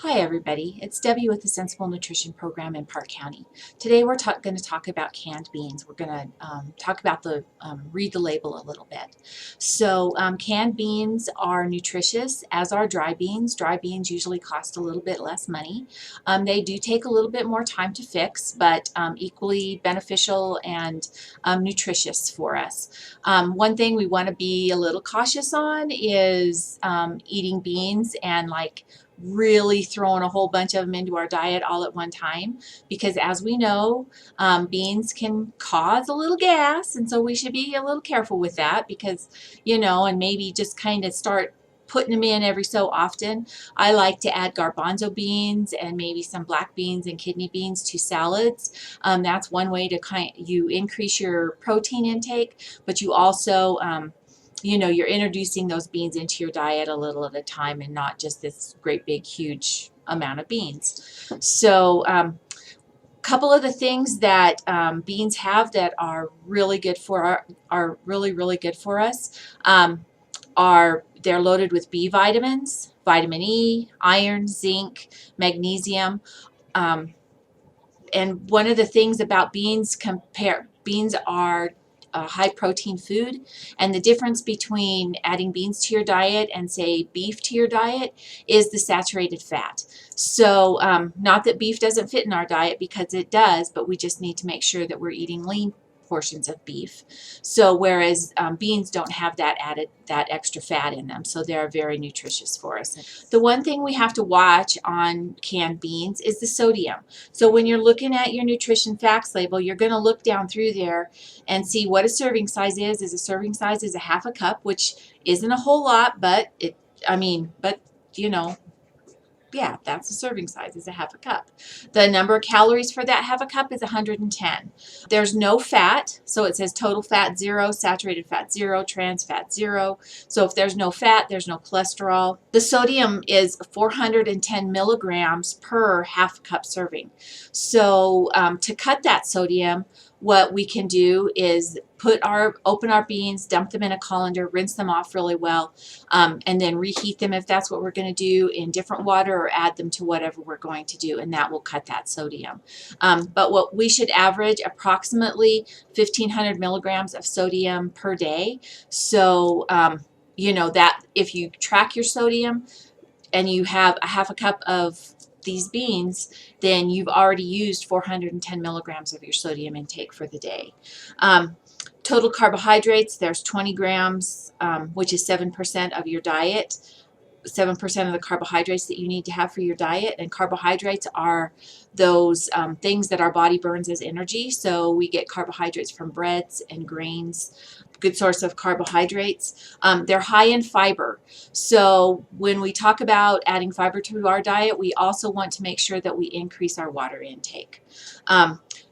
Hi everybody, it's Debbie with the Sensible Nutrition Program in Park County. Today we're going to talk about canned beans. We're going to talk about read the label a little bit. So canned beans are nutritious, as are dry beans. Dry beans usually cost a little bit less money. They do take a little bit more time to fix, but equally beneficial and nutritious for us. One thing we want to be a little cautious on is eating beans and really throwing a whole bunch of them into our diet all at one time, because as we know, beans can cause a little gas, and so we should be a little careful with that, because and maybe just kind of start putting them in every so often. I like to add garbanzo beans and maybe some black beans and kidney beans to salads. That's one way to you increase your protein intake, but you also you're introducing those beans into your diet a little at a time, and not just this great big huge amount of beans. So couple of the things that beans have that are really good for really good for us are they're loaded with B vitamins, vitamin E, iron, zinc, magnesium. And one of the things about beans are a high protein food, and the difference between adding beans to your diet and say beef to your diet is the saturated fat. So not that beef doesn't fit in our diet, because it does, but we just need to make sure that we're eating lean portions of beef. So whereas beans don't have that extra fat in them, so they're very nutritious for us. The one thing we have to watch on canned beans is the sodium. So when you're looking at your nutrition facts label, you're going to look down through there and see what a serving size is. A serving size is a half a cup, which isn't a whole lot, but you know, yeah, that's a serving size, is a half a cup. The number of calories for that half a cup is 110. There's no fat, so it says total fat 0, saturated fat 0, trans fat 0. So if there's no fat, there's no cholesterol. The sodium is 410 milligrams per half cup serving. So to cut that sodium, what we can do is open our beans, dump them in a colander, rinse them off really well, and then reheat them if that's what we're going to do in different water, or add them to whatever we're going to do, and that will cut that sodium. But what we should average approximately 1,500 milligrams of sodium per day. So that if you track your sodium and you have a half a cup of these beans, then you've already used 410 milligrams of your sodium intake for the day. Total carbohydrates, there's 20 grams, which is 7% of your diet. 7% of the carbohydrates that you need to have for your diet. And carbohydrates are those things that our body burns as energy. So we get carbohydrates from breads and grains, good source of carbohydrates. They're high in fiber. So when we talk about adding fiber to our diet, we also want to make sure that we increase our water intake.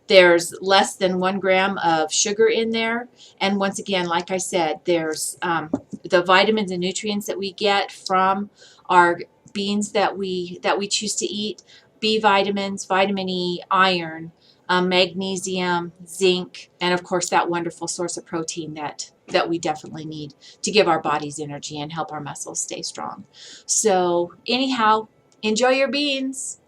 There's less than 1 gram of sugar in there. And once again, like I said, there's the vitamins and nutrients that we get from our beans that we choose to eat: B vitamins, vitamin E, iron, magnesium, zinc, and of course that wonderful source of protein that we definitely need to give our bodies energy and help our muscles stay strong. So anyhow, enjoy your beans.